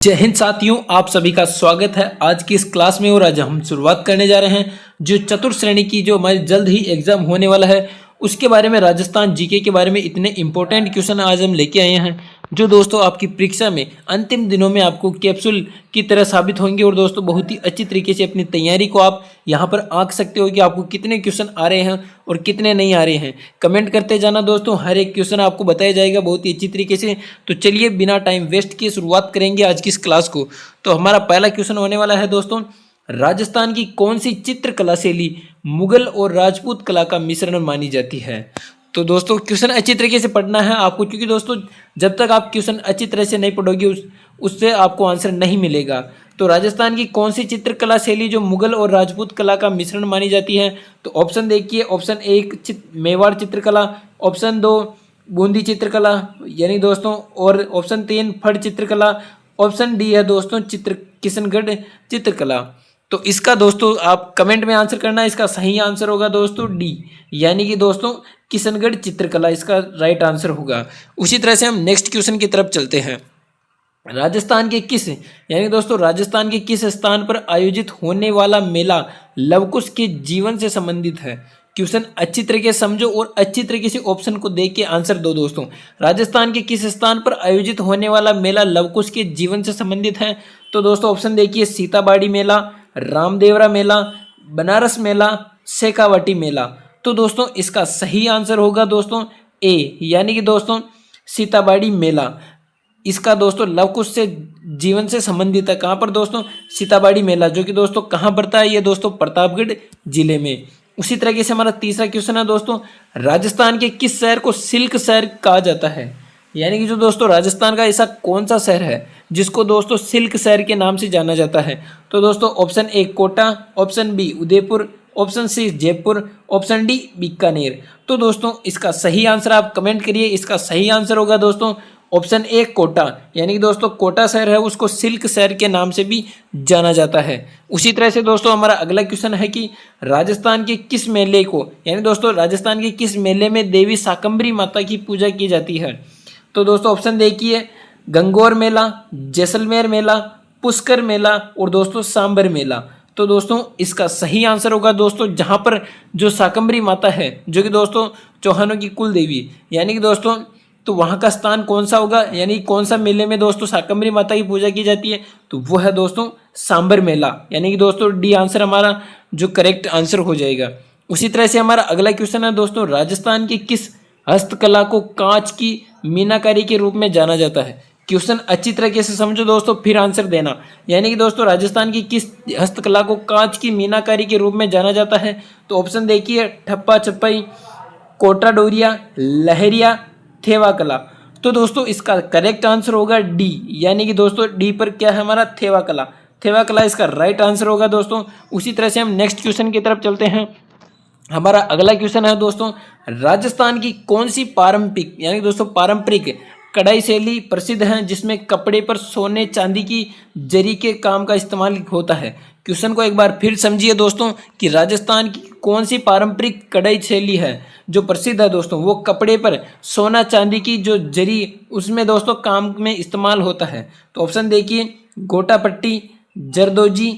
जय हिंद साथियों, आप सभी का स्वागत है आज की इस क्लास में। और आज हम शुरुआत करने जा रहे हैं जो चतुर्थ श्रेणी की जो हमारी जल्द ही एग्जाम होने वाला है उसके बारे में। राजस्थान जीके के बारे में इतने इंपॉर्टेंट क्वेश्चन आज हम लेके आए हैं जो दोस्तों आपकी परीक्षा में अंतिम दिनों में आपको कैप्सूल की तरह साबित होंगे। और दोस्तों बहुत ही अच्छी तरीके से अपनी तैयारी को आप यहाँ पर आंक सकते हो कि आपको कितने क्वेश्चन आ रहे हैं और कितने नहीं आ रहे हैं। कमेंट करते जाना दोस्तों, हर एक क्वेश्चन आपको बताया जाएगा बहुत ही अच्छी तरीके से। तो चलिए बिना टाइम वेस्ट किए शुरुआत करेंगे आज की इस क्लास को। तो हमारा पहला क्वेश्चन होने वाला है दोस्तों, राजस्थान की कौन सी चित्रकला शैली मुगल और राजपूत कला का मिश्रण मानी जाती है। तो दोस्तों क्वेश्चन अच्छी तरीके से पढ़ना है आपको, क्योंकि दोस्तों जब तक आप क्वेश्चन अच्छी तरह से नहीं पढ़ोगे उससे आपको आंसर नहीं मिलेगा। तो राजस्थान की कौन सी चित्रकला शैली जो मुगल और राजपूत कला का मिश्रण मानी जाती है। तो ऑप्शन देखिए, ऑप्शन 1 मेवाड़ चित्रकला, ऑप्शन 2 बूंदी चित्रकला यानी दोस्तों, और ऑप्शन 3 फड़ चित्रकला, ऑप्शन डी है दोस्तों किशनगढ़ चित्रकला। तो इसका दोस्तों आप कमेंट में आंसर करना। इसका सही आंसर होगा दोस्तों डी, यानी कि दोस्तों किशनगढ़ चित्रकला इसका राइट आंसर होगा। उसी तरह से हम नेक्स्ट क्वेश्चन की तरफ चलते हैं। राजस्थान के किस यानी दोस्तों राजस्थान के किस स्थान पर आयोजित होने वाला मेला लवकुश के जीवन से संबंधित है। क्वेश्चन अच्छी तरीके से समझो और अच्छी तरीके से ऑप्शन को देख के आंसर दो दोस्तों। राजस्थान के किस स्थान पर आयोजित होने वाला मेला लवकुश के जीवन से संबंधित है। तो दोस्तों ऑप्शन देखिए, सीताबाड़ी मेला, रामदेवरा मेला, बनारस मेला, शेखावाटी मेला। तो दोस्तों इसका सही आंसर होगा दोस्तों ए, यानी कि दोस्तों सीताबाड़ी मेला। इसका दोस्तों लवकुश से जीवन से संबंधित है। कहाँ पर दोस्तों? सीताबाड़ी मेला, जो कि दोस्तों कहाँ पड़ता है? ये दोस्तों प्रतापगढ़ जिले में। उसी तरीके से हमारा तीसरा क्वेश्चन है दोस्तों, राजस्थान के किस शहर को सिल्क शहर कहा जाता है। यानी कि जो दोस्तों राजस्थान का ऐसा कौन सा शहर है जिसको दोस्तों सिल्क शहर के नाम से जाना जाता है। तो दोस्तों option A Kota, option B Udaipur, option C Jaipur, option D Bikaner. तो दोस्तों इसका सही आंसर आप कमेंट करिए। इसका सही आंसर होगा दोस्तों ऑप्शन ए कोटा, यानी कि दोस्तों कोटा शहर है उसको सिल्क शहर के नाम से भी जाना जाता है। उसी तरह से दोस्तों हमारा अगला क्वेश्चन है कि राजस्थान के किस मेले को यानी दोस्तों राजस्थान के किस मेले में देवी शाकंभरी माता की पूजा की जाती है। तो दोस्तों ऑप्शन देखिए, गंगौर मेला, जैसलमेर मेला, पुष्कर मेला और दोस्तों सांबर मेला। तो दोस्तों इसका सही आंसर होगा दोस्तों जहाँ पर जो शाकंभरी माता है जो कि दोस्तों चौहानों की कुल देवी, यानी कि दोस्तों तो वहाँ का स्थान कौन सा होगा, यानी कौन सा मेले में दोस्तों शाकंभरी माता की पूजा की जाती है। तो वो है दोस्तों सांबर मेला, यानी कि दोस्तों डी आंसर हमारा जो करेक्ट आंसर हो जाएगा। उसी तरह से हमारा अगला क्वेश्चन है दोस्तों, राजस्थान की किस हस्तकला को कांच की मीनाकारी के रूप में जाना जाता है। क्वेश्चन अच्छी तरीके से समझो दोस्तों फिर आंसर देना। यानी कि दोस्तों राजस्थान की किस हस्तकला को कांच की मीनाकारी के रूप में जाना जाता है। तो ऑप्शन देखिए, ठप्पा छपाई, कोटा डोरिया, लहरिया, थेवा कला। तो दोस्तों इसका करेक्ट आंसर होगा डी, यानी कि दोस्तों डी पर क्या है हमारा थेवा कला। थेवा कला इसका राइट आंसर होगा दोस्तों। उसी तरह से हम नेक्स्ट क्वेश्चन की तरफ चलते हैं। हमारा अगला क्वेश्चन है दोस्तों, राजस्थान की कौन सी पारंपरिक यानी दोस्तों पारंपरिक कढ़ाई शैली प्रसिद्ध है जिसमें कपड़े पर सोने चांदी की जरी के काम का इस्तेमाल होता है। क्वेश्चन को एक बार फिर समझिए दोस्तों कि राजस्थान की कौन सी पारंपरिक कढ़ाई शैली है जो प्रसिद्ध है दोस्तों, वो कपड़े पर सोना चांदी की जो जरी उसमें दोस्तों काम में इस्तेमाल होता है। तो ऑप्शन देखिए, गोटा पट्टी, जरदोजी,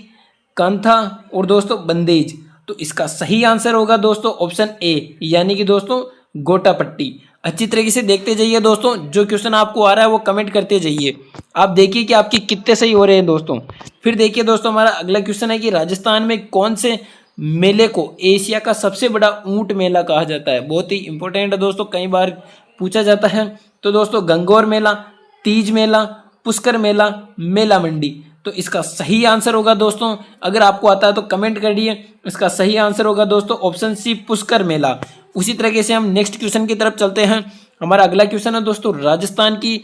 कांथा और दोस्तों बंदेज। तो इसका सही आंसर होगा दोस्तों ऑप्शन ए, यानी कि दोस्तों गोटा पट्टी। अच्छी तरीके से देखते जाइए दोस्तों, जो क्वेश्चन आपको आ रहा है वो कमेंट करते जाइए। आप देखिए कि आपके कितने सही हो रहे हैं दोस्तों। फिर देखिए दोस्तों हमारा अगला क्वेश्चन है कि राजस्थान में कौन से मेले को एशिया का सबसे बड़ा ऊंट मेला कहा जाता है। बहुत ही इंपॉर्टेंट है दोस्तों, कई बार पूछा जाता है। तो दोस्तों गंगौर मेला, तीज मेला, पुष्कर मेला, मेला मंडी। तो इसका सही आंसर होगा दोस्तों, अगर आपको आता है तो कमेंट करिए। इसका सही आंसर होगा दोस्तों ऑप्शन सी पुष्कर मेला। उसी तरीके से हम नेक्स्ट क्वेश्चन की तरफ चलते हैं। हमारा अगला क्वेश्चन है दोस्तों, राजस्थान की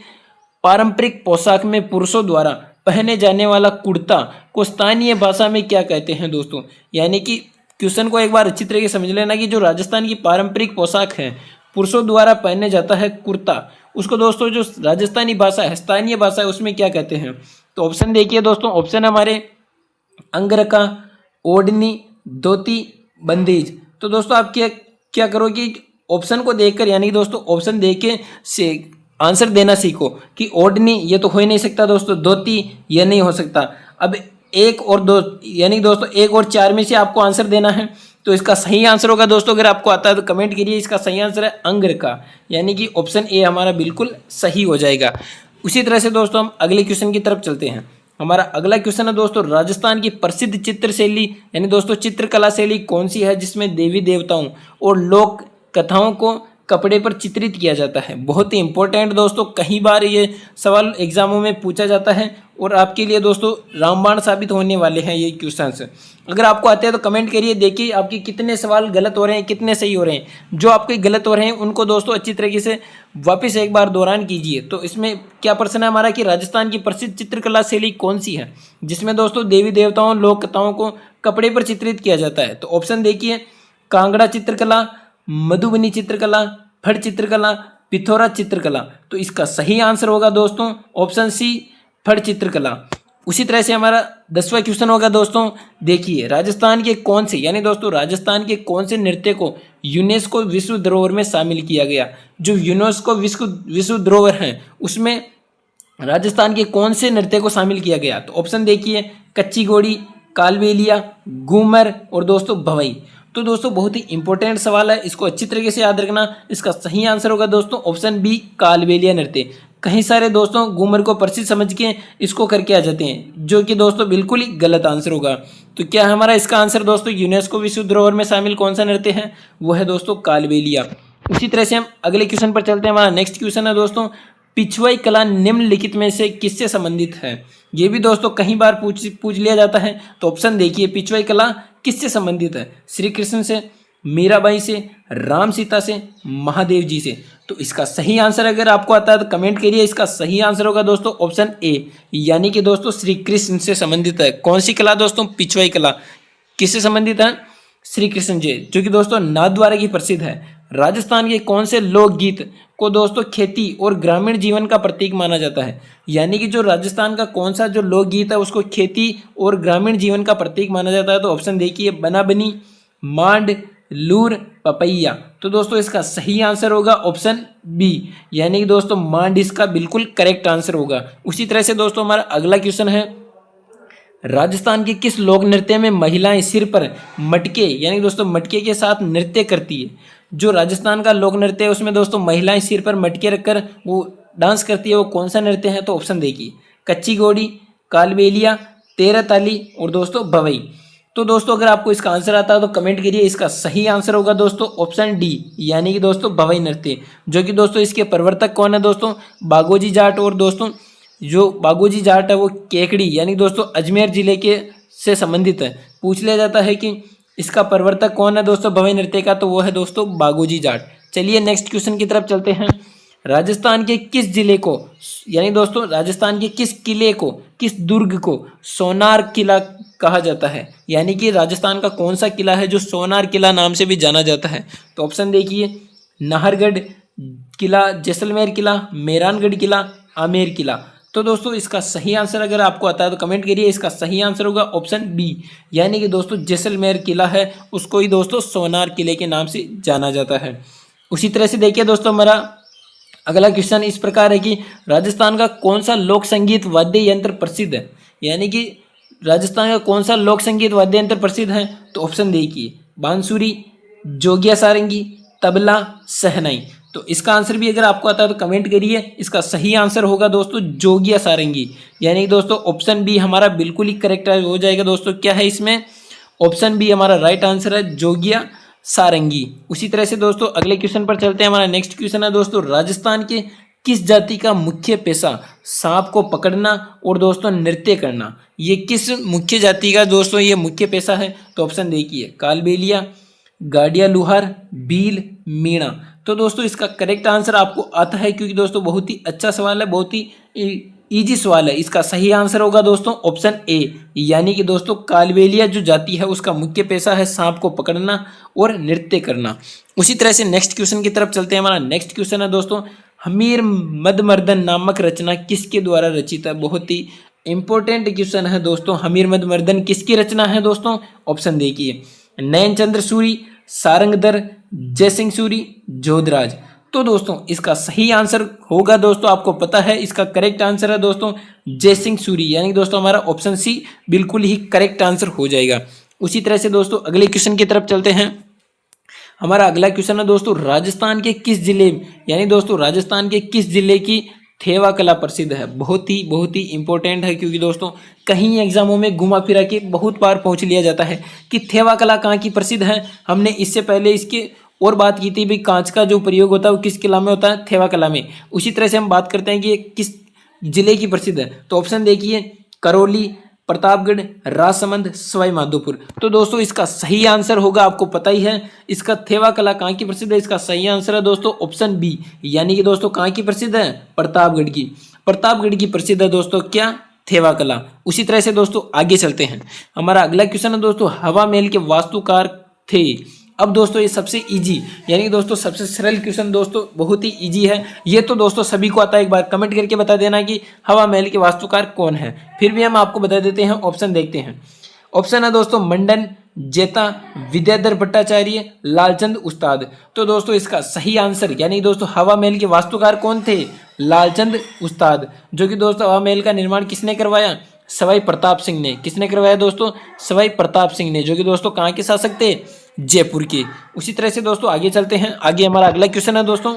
पारंपरिक पोशाक में पुरुषों द्वारा पहने जाने वाला कुर्ता को स्थानीय भाषा में क्या कहते हैं दोस्तों। यानी कि क्वेश्चन को एक बार अच्छी तरीके से समझ लेना कि जो राजस्थान की पारंपरिक पोशाक है पुरुषों द्वारा पहने जाता है कुर्ता, उसको दोस्तों जो राजस्थानी भाषा है स्थानीय भाषा है उसमें क्या कहते हैं। तो ऑप्शन देखिए दोस्तों, ऑप्शन हमारे अंगरखा, ओढ़नी, धोती, बंदेज। तो दोस्तों आप क्या करोगे, ऑप्शन को देखकर यानी कि दोस्तों ऑप्शन देख के से आंसर देना सीखो कि ओढ़नी ये तो हो ही नहीं सकता दोस्तों, धोती ये नहीं हो सकता। अब एक और दो यानी दोस्तों एक और चार में से आपको आंसर देना है। तो इसका सही आंसर होगा दोस्तों, अगर आपको आता है तो कमेंट करिए। इसका सही आंसर है अंगरखा, यानी कि ऑप्शन ए हमारा बिल्कुल सही हो जाएगा। उसी तरह से दोस्तों हम अगले क्वेश्चन की तरफ चलते हैं। हमारा अगला क्वेश्चन है दोस्तों, राजस्थान की प्रसिद्ध चित्र शैली यानी दोस्तों चित्रकला शैली कौन सी है जिसमें देवी देवताओं और लोक कथाओं को कपड़े पर चित्रित किया जाता है। बहुत ही इंपॉर्टेंट दोस्तों, कई बार ये सवाल एग्जामों में पूछा जाता है और आपके लिए दोस्तों रामबाण साबित होने वाले हैं ये क्वेश्चंस। अगर आपको आते हैं तो कमेंट करिए, देखिए आपके कितने सवाल गलत हो रहे हैं, कितने सही हो रहे हैं। जो आपके गलत हो रहे हैं उनको दोस्तों अच्छी तरीके से वापस एक बार दोहरान कीजिए। तो इसमें क्या प्रश्न है हमारा कि राजस्थान की प्रसिद्ध चित्रकला शैली कौन सी है जिसमें दोस्तों देवी देवताओं लोक कथाओं को कपड़े पर चित्रित किया जाता है। तो ऑप्शन देखिए, कांगड़ा चित्रकला, मधुबनी चित्रकला, फड़ चित्रकला, पिथौरा चित्रकला। तो इसका सही आंसर होगा दोस्तों ऑप्शन सी, फड़ चित्रकला। उसी तरह से हमारा 10वां क्वेश्चन होगा दोस्तों, देखिए राजस्थान के कौन से यानी दोस्तों राजस्थान के कौन से नृत्य को यूनेस्को विश्व धरोहर में शामिल किया गया। जो यूनेस्को विश्व धरोहर है उसमें राजस्थान के कौन से नृत्य को शामिल किया गया। तो ऑप्शन देखिए, कच्ची घोड़ी, कालबेलिया, घूमर और दोस्तों भवई। तो दोस्तों बहुत ही इंपॉर्टेंट सवाल है, इसको अच्छी तरीके से याद रखना। इसका सही आंसर होगा दोस्तों ऑप्शन बी, कालबेलिया नृत्य। कहीं सारे दोस्तों घूमर को प्रसिद्ध समझ के इसको करके आ जाते हैं, जो कि दोस्तों बिल्कुल ही गलत आंसर होगा। तो क्या हमारा इसका आंसर दोस्तों यूनेस्को विश्व धरोहर में शामिल कौन सा नृत्य है, वो है दोस्तों कालबेलिया। उसी तरह से हम अगले क्वेश्चन पर चलते हैं। हमारा नेक्स्ट क्वेश्चन है दोस्तों, पिछवाई कला निम्नलिखित में से किससे संबंधित है। ये भी दोस्तों कई बार पूछ लिया जाता है। तो ऑप्शन देखिए, पिछवाई कला किससे संबंधित है, श्री कृष्ण से, मीराबाई से, राम सीता से, महादेव जी से। तो इसका सही आंसर अगर आपको आता है तो कमेंट करिए। इसका सही आंसर होगा दोस्तों ऑप्शन ए, यानी कि दोस्तों श्री कृष्ण से संबंधित है। कौन सी कला दोस्तों, पिछवाई कला किससे संबंधित है, श्री कृष्ण जी, जो कि दोस्तों नाथद्वारा की प्रसिद्ध है। राजस्थान के कौन से लोकगीत को दोस्तों खेती और ग्रामीण जीवन का प्रतीक माना जाता है। यानी कि जो राजस्थान का कौन सा जो लोकगीत है उसको खेती और ग्रामीण जीवन का प्रतीक माना जाता है। तो ऑप्शन देखिए, बनाबनी, मांड, लूर, पपैया। तो दोस्तों इसका सही आंसर होगा ऑप्शन बी, यानी कि दोस्तों मांड इसका बिल्कुल करेक्ट आंसर होगा। उसी तरह से दोस्तों हमारा अगला क्वेश्चन है, राजस्थान के किस लोक नृत्य में महिलाएं सिर पर मटके यानी दोस्तों मटके के साथ नृत्य करती है। जो राजस्थान का लोक नृत्य है उसमें दोस्तों महिलाएं सिर पर मटके रखकर वो डांस करती है, वो कौन सा नृत्य है। तो ऑप्शन देखिए, कच्ची घोड़ी, कालबेलिया, तेरह ताली और दोस्तों भवई। तो दोस्तों अगर आपको इसका आंसर आता है तो कमेंट करिए। इसका सही आंसर होगा दोस्तों ऑप्शन डी, यानी कि दोस्तों भवई नृत्य, जो कि दोस्तों इसके प्रवर्तक कौन है दोस्तों, बागोजी जाट। और दोस्तों जो बागोजी जाट है वो केकड़ी यानी दोस्तों अजमेर जिले के से संबंधित है। पूछ लिया जाता है कि इसका प्रवर्तक कौन है दोस्तों भवई नृत्य का, तो वो है दोस्तों बागोजी जाट। चलिए नेक्स्ट क्वेश्चन की तरफ चलते हैं। राजस्थान के किस जिले को यानी दोस्तों राजस्थान के किस किले को, किस दुर्ग को सोनार किला कहा जाता है। यानी कि राजस्थान का कौन सा किला है जो सोनार किला नाम से भी जाना जाता है। तो ऑप्शन देखिए, नाहरगढ़ किला, जैसलमेर किला, मेहरानगढ़ किला, आमेर किला। तो दोस्तों इसका सही आंसर अगर आपको आता है तो कमेंट करिए। इसका सही आंसर होगा ऑप्शन बी, यानी कि दोस्तों जैसलमेर किला है उसको ही दोस्तों सोनार किले के नाम से जाना जाता है। उसी तरह से देखिए दोस्तों हमारा अगला क्वेश्चन इस प्रकार है कि राजस्थान का कौन सा लोक संगीत वाद्य यंत्र प्रसिद्ध है। यानी कि राजस्थान का कौन सा लोक संगीत वाद्य यंत्र प्रसिद्ध है। तो ऑप्शन देखिए, बांसुरी, जोगिया सारंगी, तबला, शहनाई। तो इसका आंसर भी अगर आपको आता है तो कमेंट करिए। इसका सही आंसर होगा दोस्तों जोगिया सारंगी, यानी कि दोस्तों ऑप्शन बी हमारा बिल्कुल ही करेक्ट हो जाएगा। दोस्तों क्या है इसमें, ऑप्शन बी हमारा राइट आंसर है, जोगिया सारंगी। उसी तरह से दोस्तों अगले क्वेश्चन पर चलते हैं। हमारा नेक्स्ट क्वेश्चन है दोस्तों, राजस्थान के किस जाति का मुख्य पेशा सांप को पकड़ना और दोस्तों नृत्य करना। ये किस मुख्य जाति का दोस्तों ये मुख्य पेशा है। तो ऑप्शन देखिए, कालबेलिया, गाडिया लुहार, भील, मीणा। तो दोस्तों इसका करेक्ट आंसर आपको आता है, क्योंकि दोस्तों बहुत ही अच्छा सवाल है, बहुत ही इजी सवाल है। इसका सही आंसर होगा दोस्तों ऑप्शन ए, यानी कि दोस्तों कालबेलिया जो जाति है उसका मुख्य पेशा है सांप को पकड़ना और नृत्य करना। उसी तरह से नेक्स्ट क्वेश्चन की तरफ चलते हैं। हमारा नेक्स्ट क्वेश्चन है दोस्तों, हमीर मदमर्दन नामक रचना किसके द्वारा रचित है। बहुत ही इंपॉर्टेंट क्वेश्चन है दोस्तों, हमीर मदमर्दन किसकी रचना है दोस्तों। ऑप्शन देखिए, नयन चंद्र सूरी, सारंगधर, जयसिंह सूरी, जोधराज। तो दोस्तों इसका सही आंसर होगा दोस्तों, आपको पता है इसका करेक्ट आंसर है दोस्तों जयसिंह सूरी, यानी दोस्तों हमारा ऑप्शन सी बिल्कुल ही करेक्ट आंसर हो जाएगा। उसी तरह से दोस्तों अगले क्वेश्चन की तरफ चलते हैं। हमारा अगला क्वेश्चन है दोस्तों राजस्थान के किस जिले, यानी दोस्तों राजस्थान के किस जिले की थेवा कला प्रसिद्ध है। बहुत ही इंपॉर्टेंट है, क्योंकि दोस्तों कहीं एग्जामों में घुमा फिरा के बहुत बार पूछ लिया जाता है कि थेवा कला कहाँ की प्रसिद्ध है। हमने इससे पहले इसके और बात की थी भाई कांच का जो प्रयोग होता है वो किस कला में होता है, थेवा कला में। उसी तरह से हम बात करते हैं कि ये किस जिले की प्रसिद्ध है। तो ऑप्शन देखिए करौली, प्रतापगढ़, राजसमंद, सवाई माधोपुर। तो दोस्तों इसका सही आंसर होगा, आपको पता ही है इसका थेवा कला कहाँ की प्रसिद्ध है। इसका सही आंसर है दोस्तों ऑप्शन बी, यानी कि दोस्तों कहाँ की प्रसिद्ध है, प्रतापगढ़ की। प्रतापगढ़ की प्रसिद्ध है दोस्तों क्या, थेवा कला। उसी तरह से दोस्तों आगे चलते हैं। हमारा अगला क्वेश्चन है दोस्तों हवा महल के वास्तुकार थे। अब दोस्तों ये सबसे इजी, यानी कि दोस्तों सबसे सरल क्वेश्चन दोस्तों, बहुत ही इजी है ये तो दोस्तों सभी को आता है। एक बार कमेंट करके बता देना कि हवा महल के वास्तुकार कौन है। फिर भी हम आपको बता देते हैं, ऑप्शन देखते हैं। ऑप्शन है दोस्तों मंडन, जेता, विद्याधर भट्टाचार्य, लालचंद उस्ताद। तो दोस्तों इसका सही आंसर, यानी दोस्तों हवा महल के वास्तुकार कौन थे, लालचंद उस्ताद। जो कि दोस्तों हवा महल का निर्माण किसने करवाया, सवाई प्रताप सिंह ने। किसने करवाया दोस्तों, सवाई प्रताप सिंह ने, जो कि दोस्तों कहाँ के शासक थे, जयपुर के। उसी तरह से दोस्तों आगे चलते हैं। आगे हमारा अगला क्वेश्चन है दोस्तों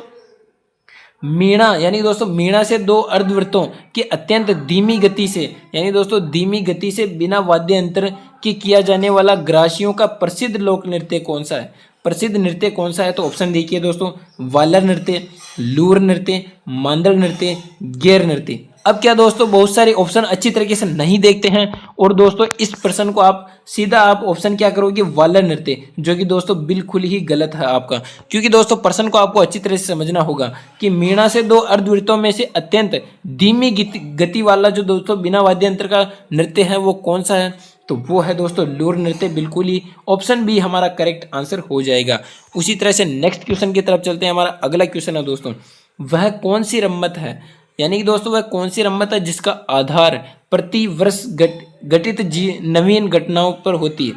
मीणा, यानी दोस्तों मीणा से दो अर्धवृत्तों की अत्यंत धीमी गति से, यानी दोस्तों धीमी गति से बिना वाद्य यंत्र के किया जाने वाला ग्रासियों का प्रसिद्ध लोक नृत्य कौन सा है। प्रसिद्ध नृत्य कौन सा है, तो ऑप्शन देखिए दोस्तों वालर नृत्य, लूर नृत्य, मांदड़ नृत्य, गैर नृत्य। अब क्या दोस्तों बहुत सारे ऑप्शन अच्छी तरीके से नहीं देखते हैं, और दोस्तों इस प्रश्न को आप सीधा आप ऑप्शन क्या करोगे, वालर नृत्य, जो कि दोस्तों बिल्कुल ही गलत है आपका। क्योंकि दोस्तों प्रश्न को आपको अच्छी तरह से समझना होगा कि मीणा से दो अर्धवृत्तों में से अत्यंत धीमी गति वाला जो दोस्तों बिना वाद्य यंत्र का नृत्य है वो कौन सा है, तो वो है दोस्तों लूर नृत्य। बिल्कुल ही ऑप्शन बी हमारा करेक्ट आंसर हो जाएगा। उसी तरह से नेक्स्ट क्वेश्चन की तरफ चलते हैं। हमारा अगला क्वेश्चन है दोस्तों वह कौन सी रम्मत है, यानी कि दोस्तों वह कौन सी रम्मत है जिसका आधार प्रति वर्ष घटित नवीन घटनाओं पर होती है।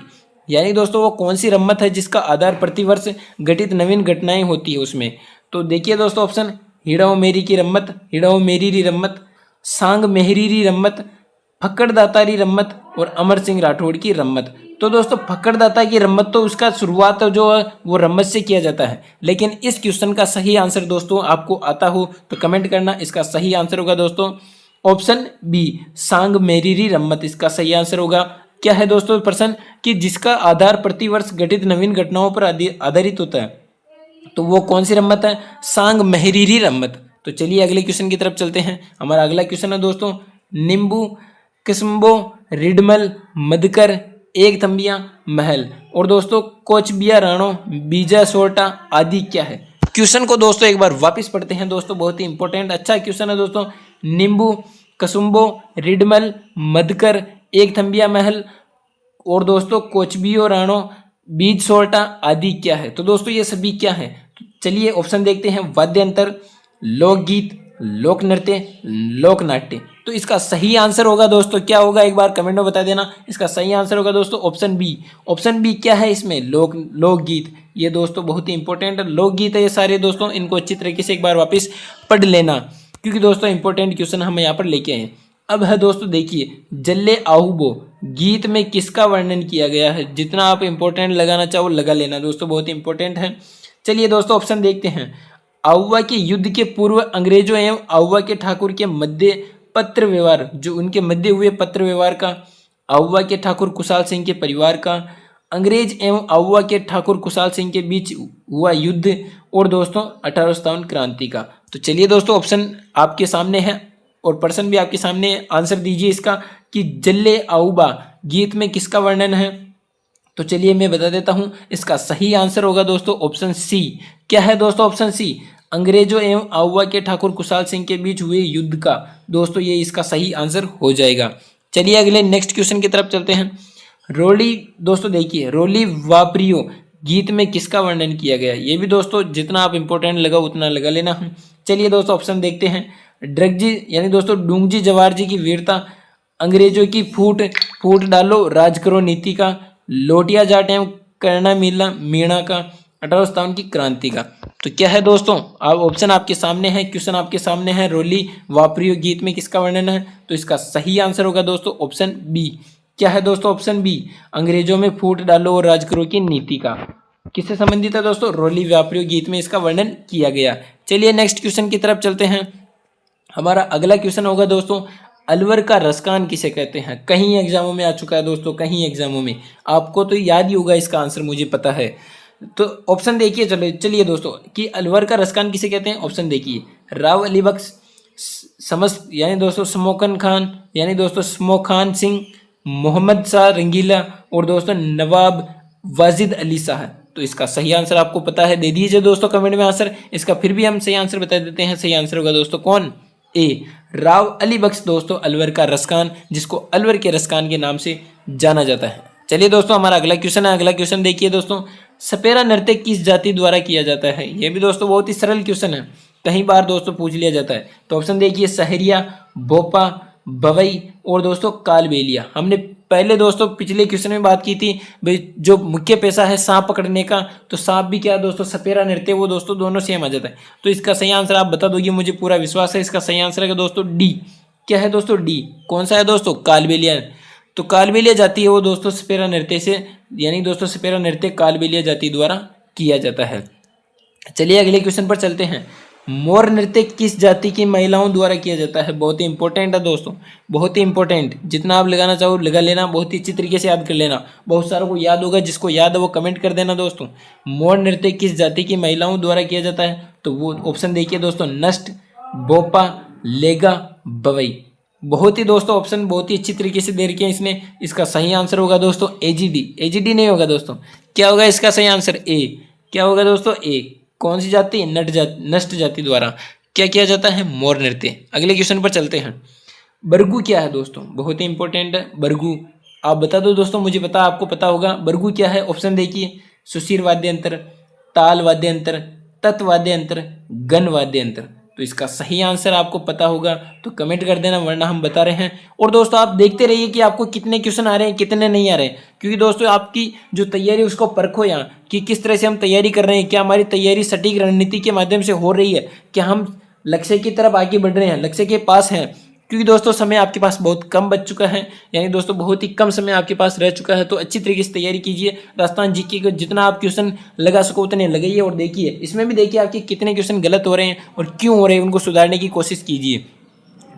यानी दोस्तों वो कौन सी रम्मत है जिसका आधार प्रति वर्ष घटित नवीन घटनाएं होती है उसमें। तो देखिए दोस्तों ऑप्शन हिड़ाओ मेरी की रम्मत, हिड़ाओ मेरी री रम्मत, सांग मेहरी रम्मत, फक्कड़ दातारी रम्मत और अमर सिंह राठौड़ की रम्मत। तो दोस्तों फक्कड़ दाता की रम्मत तो उसका शुरुआत जो है वो रम्मत से किया जाता है, लेकिन इस क्वेश्चन का सही आंसर दोस्तों आपको आता हो तो कमेंट करना। इसका सही आंसर होगा दोस्तों ऑप्शन बी, सांग मेरीरी रम्मत इसका सही आंसर होगा। क्या है दोस्तों प्रश्न कि जिसका आधार प्रतिवर्ष घटित नवीन घटनाओं पर आधारित होता है, तो वो कौन सी रम्मत है, सांग मेहरीरी रम्मत। तो चलिए अगले क्वेश्चन की तरफ चलते हैं। हमारा अगला क्वेश्चन है दोस्तों नींबू, किस्म्बो, रिडमल, मधकर, एक थम्बिया, महल और दोस्तों कोचबिया राणो, बीजा सोटा आदि क्या है। क्वेश्चन को दोस्तों एक बार वापस पढ़ते हैं दोस्तों, बहुत ही इंपॉर्टेंट अच्छा क्वेश्चन है दोस्तों। नींबू, कसुम्बो, रिडमल, मधकर, एक थम्बिया, महल और दोस्तों कोचबियो राणो, बीज सोल्टा आदि क्या है। तो दोस्तों ये सभी क्या है, तो चलिए ऑप्शन देखते हैं। वाद्य यंत्र, लोकगीत, लोक नृत्य, लोक नाट्य। तो इसका सही आंसर होगा दोस्तों क्या होगा, एक बार कमेंट में बता देना। इसका सही आंसर होगा दोस्तों ऑप्शन बी। ऑप्शन बी क्या है इसमें, लोकगीत। ये दोस्तों बहुत ही इंपॉर्टेंट लोकगीत है ये सारे दोस्तों, इनको अच्छी तरीके से एक बार वापस पढ़ लेना, क्योंकि दोस्तों इंपॉर्टेंट क्वेश्चन हम यहाँ पर लेके आए। अब है दोस्तों देखिए जल्ले आहुबो गीत में किसका वर्णन किया गया है। जितना आप इंपॉर्टेंट लगाना चाहो लगा लेना दोस्तों, बहुत इंपॉर्टेंट है। चलिए दोस्तों ऑप्शन देखते हैं। आहुआ के युद्ध के पूर्व अंग्रेजों एवं आहुआ के ठाकुर के मध्य पत्र व्यवहार, जो उनके मध्य हुए पत्र व्यवहार का, आहुआ के ठाकुर कुशाल सिंह के परिवार का, अंग्रेज एवं आहुआ के ठाकुर कुशाल सिंह के बीच हुआ युद्ध और दोस्तों 1857 क्रांति का। तो चलिए दोस्तों ऑप्शन आपके सामने है और प्रश्न भी आपके सामने, आंसर दीजिए इसका कि जल्ले आहुबा गीत में किसका वर्णन है। तो चलिए मैं बता देता हूं, इसका सही आंसर होगा दोस्तों ऑप्शन सी। क्या है दोस्तों ऑप्शन सी, अंग्रेजों एवं आहुआ के ठाकुर कुशाल सिंह के बीच हुए युद्ध का। दोस्तों ये इसका सही आंसर हो जाएगा। चलिए अगले नेक्स्ट क्वेश्चन की तरफ चलते हैं। रोली दोस्तों देखिए रोली वापरियो गीत में किसका वर्णन किया गया। ये भी दोस्तों जितना आप इंपॉर्टेंट लगा उतना लगा लेना। चलिए दोस्तों ऑप्शन देखते हैं। ड्रगजी यानी दोस्तों डूंगजी जवार जी की वीरता, अंग्रेजों की फूट डालो राज करो नीति का, लोटिया जाट एवं करना मिला मीणा का, 1857 की क्रांति का। तो क्या है दोस्तों, आप ऑप्शन आपके सामने है, क्वेश्चन आपके सामने है, रोली वापरियो गीत में किसका वर्णन है? तो इसका सही आंसर होगा दोस्तों ऑप्शन बी। क्या है दोस्तों ऑप्शन बी, अंग्रेजों में फूट डालो और राज करो की नीति का। किससे संबंधित है दोस्तों? रोली वापरियो गीत में इसका वर्णन किया गया। चलिए नेक्स्ट क्वेश्चन की तरफ चलते हैं। हमारा अगला क्वेश्चन होगा दोस्तों, अलवर का रसकान किसे कहते हैं? कहीं एग्जामों में आ चुका है दोस्तों, कहीं एग्जामों में, आपको तो याद ही होगा इसका आंसर, मुझे पता है। तो ऑप्शन देखिए, चलिए दोस्तों कि अलवर का रसकान किसे कहते हैं। ऑप्शन देखिए, राव अली बख्श, समस्त यानी दोस्तों स्मोकन खान यानी दोस्तों स्मोखान सिंह, मोहम्मद शाह रंगीला और दोस्तों नवाब वाजिद अली शाह। तो इसका सही आंसर आपको पता है, दे दीजिए दोस्तों कमेंट में आंसर। इसका फिर भी हम सही आंसर बता देते हैं। सही आंसर होगा दोस्तों कौन? ए, राव अली बख्श दोस्तों अलवर का रसकान, जिसको अलवर के रसकान के नाम से जाना जाता है। चलिए दोस्तों हमारा अगला क्वेश्चन है। अगला क्वेश्चन देखिए दोस्तों, सपेरा नृत्य किस जाति द्वारा किया जाता है? यह भी दोस्तों बहुत ही सरल क्वेश्चन है, कई बार दोस्तों पूछ लिया जाता है। तो ऑप्शन देखिए, सहरिया, भोपा, बवई और दोस्तों कालबेलिया। हमने पहले दोस्तों पिछले क्वेश्चन में बात की थी भाई, जो मुख्य पेशा है सांप पकड़ने का, तो सांप भी क्या दोस्तों सपेरा नृत्य, वो दोस्तों दोनों सेम आ जाता है। तो इसका सही आंसर आप बता दोगे, मुझे पूरा विश्वास है। इसका सही आंसर है दोस्तों डी। क्या है दोस्तों? डी। कौन सा है दोस्तों? कालबेलिया। तो कालबेलिया जाति है वो दोस्तों सपेरा नृत्य से, यानी दोस्तों सपेरा नृत्य कालबेलिया जाति द्वारा किया जाता है। चलिए अगले क्वेश्चन पर चलते हैं। मोर नृत्य किस जाति की महिलाओं द्वारा किया जाता है? बहुत ही इंपॉर्टेंट है दोस्तों, बहुत ही इंपॉर्टेंट। जितना आप लगाना चाहो लगा लेना, बहुत ही अच्छी तरीके से याद कर लेना। बहुत सारों को याद होगा, जिसको याद है वो कमेंट कर देना दोस्तों। मोर नृत्य किस जाति की महिलाओं द्वारा किया जाता है? तो वो ऑप्शन देखिए दोस्तों, नष्ट, बोपा, लेगा, बवई। बहुत ही दोस्तों ऑप्शन बहुत ही अच्छी तरीके से दे रखे हैं इसने। इसका सही आंसर होगा दोस्तों एजीडी। एजीडी नहीं होगा दोस्तों, क्या होगा इसका सही आंसर? ए। क्या होगा दोस्तों? ए। कौन सी जाति? नष्ट जाति द्वारा क्या किया जाता है? मोर नृत्य। अगले क्वेश्चन पर चलते हैं। बरगू क्या है दोस्तों? बहुत ही इंपॉर्टेंट है बरगू। आप बता दो दोस्तों, मुझे पता आपको पता होगा। बरगू क्या है? ऑप्शन देखिए, सुशीर वाद्य यंत्र, ताल वाद्य यंत्र, तत्व वाद्य यंत्र, गण वाद्य यंत्र। तो इसका सही आंसर आपको पता होगा तो कमेंट कर देना, वरना हम बता रहे हैं। और दोस्तों आप देखते रहिए कि आपको कितने क्वेश्चन आ रहे हैं, कितने नहीं आ रहे हैं, क्योंकि दोस्तों आपकी जो तैयारी है उसको परखो यहाँ कि किस तरह से हम तैयारी कर रहे हैं। क्या हमारी तैयारी सटीक रणनीति के माध्यम से हो रही है? क्या हम लक्ष्य की तरफ आगे बढ़ रहे हैं, लक्ष्य के पास हैं? क्योंकि दोस्तों समय आपके पास बहुत कम बच चुका है, यानी दोस्तों बहुत ही कम समय आपके पास रह चुका है। तो अच्छी तरीके से तैयारी कीजिए। राजस्थान जीके को जितना आप क्वेश्चन लगा सको उतने लगाइए, और देखिए इसमें भी देखिए आपके कितने क्वेश्चन गलत हो रहे हैं और क्यों हो रहे हैं, उनको सुधारने की कोशिश कीजिए।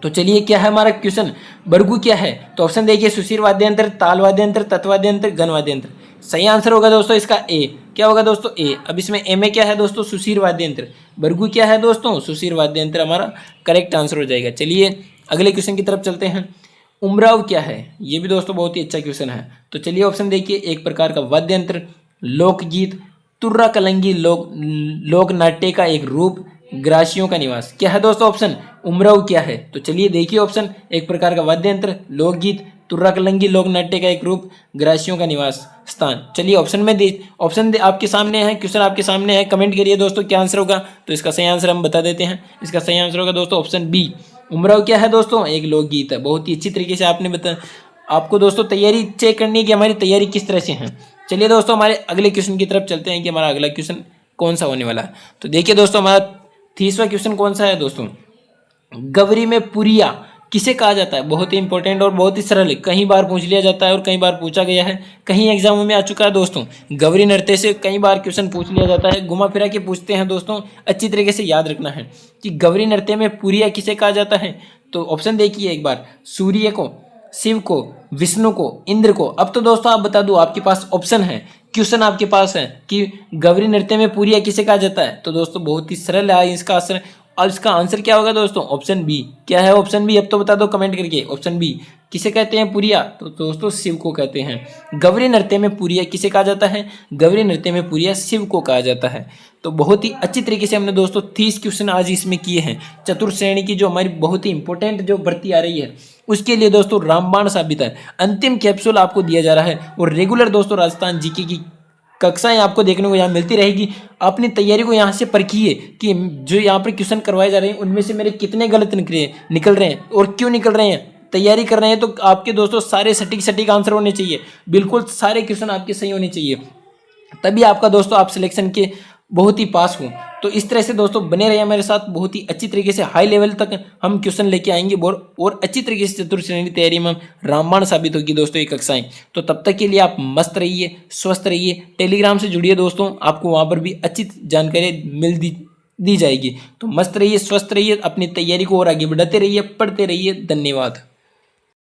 तो चलिए क्या है हमारा क्वेश्चन, बरगू क्या है? तो ऑप्शन देखिए, सुशीर वाद्य यंत्र, ताल वाद्य यंत्र, तत्व वाद्य यंत्र, गण वाद्य यंत्र। सही आंसर होगा दोस्तों इसका ए। क्या होगा दोस्तों? ए। अब इसमें ए में क्या है दोस्तों? सुशीर वाद्य यंत्र। बरगू क्या है दोस्तों? सुशीर वाद्य यंत्र हमारा करेक्ट आंसर हो जाएगा। चलिए अगले क्वेश्चन की तरफ चलते हैं। उमराव क्या है? ये भी दोस्तों बहुत ही अच्छा क्वेश्चन है। तो चलिए ऑप्शन देखिए, एक प्रकार का वाद्य यंत्र, लोकगीत, तुर्रा कलंगी लोक नाट्य का एक रूप, ग्रासियों का निवास। क्या है दोस्तों ऑप्शन? उमराव क्या है? तो चलिए देखिए ऑप्शन, एक प्रकार का वाद्य यंत्र, लोकगीत, तुर्रा कलंगी लोक नाट्य का एक रूप, ग्रासियों का निवास स्थान। चलिए ऑप्शन में आपके सामने है, क्वेश्चन आपके सामने है, कमेंट करिए दोस्तों क्या आंसर होगा। तो इसका सही आंसर हम बता देते हैं। इसका सही आंसर होगा दोस्तों ऑप्शन बी। उमराव क्या है दोस्तों? एक लोकगीत है। बहुत ही अच्छी तरीके से आपने आपको दोस्तों तैयारी चेक करनी है कि हमारी तैयारी किस तरह से है। चलिए दोस्तों हमारे अगले क्वेश्चन की तरफ चलते हैं कि हमारा अगला क्वेश्चन कौन सा होने वाला है। तो देखिए दोस्तों हमारा 30वां क्वेश्चन कौन सा है दोस्तों? गवरी में पुरिया किसे कहा जाता है? बहुत ही इंपॉर्टेंट और बहुत ही सरल है, कई बार पूछ लिया जाता है और कई बार पूछा गया है, कहीं एग्जामों में आ चुका है दोस्तों। गवरी नृत्य से कई बार क्वेश्चन पूछ लिया जाता है, घुमा फिरा के पूछते हैं दोस्तों। अच्छी तरीके से याद रखना है कि गवरी नृत्य में पुरिया किसे कहा जाता है। तो ऑप्शन देखिए एक बार, सूर्य को, शिव को, विष्णु को, इंद्र को। अब तो दोस्तों आप बता दो, आपके पास ऑप्शन है, क्वेश्चन आपके पास है कि गवरी नृत्य में पुरिया किसे कहा जाता है। तो दोस्तों बहुत ही सरल है इसका आंसर। और इसका आंसर क्या होगा दोस्तों? Option B. क्या है ऑप्शन बी? अब तो बता दो कमेंट करके। ऑप्शन बी किसे कहते हैं पुरिया? तो दोस्तों शिव को कहते हैं। गवरी नृत्य में पुरिया किसे कहा जाता है? गवरी नृत्य में पुरिया शिव को कहा जाता है। तो बहुत ही अच्छी तरीके से हमने दोस्तों 30 क्वेश्चन आज इसमें किए हैं। चतुर्थ श्रेणी की जो हमारी बहुत ही इंपॉर्टेंट जो भर्ती आ रही है उसके लिए दोस्तों रामबाण साबित है। अंतिम कैप्सूल आपको दिया जा रहा है और रेगुलर दोस्तों राजस्थान जीके की कक्षाएं आपको देखने को यहाँ मिलती रहेगी। अपनी तैयारी को यहाँ से परखिए कि जो यहाँ पर क्वेश्चन करवाए जा रहे हैं उनमें से मेरे कितने गलत निकल रहे हैं और क्यों निकल रहे हैं। तैयारी कर रहे हैं तो आपके दोस्तों सारे सटीक आंसर होने चाहिए, बिल्कुल सारे क्वेश्चन आपके सही होने चाहिए। तभी आपका दोस्तों आप सिलेक्शन के बहुत ही पास हो। तो इस तरह से दोस्तों बने रहिए मेरे साथ, बहुत ही अच्छी तरीके से हाई लेवल तक हम क्वेश्चन लेके आएंगे और अच्छी तरीके से चतुर्थ श्रेणी तैयारी में रामबाण साबित होगी दोस्तों ये कक्षाएं। तो तब तक के लिए आप मस्त रहिए, स्वस्थ रहिए, टेलीग्राम से जुड़िए दोस्तों, आपको वहाँ पर भी अच्छी जानकारी दी जाएगी। तो मस्त रहिए, स्वस्थ रहिए, अपनी तैयारी को और आगे बढ़ाते रहिए, पढ़ते रहिए। धन्यवाद।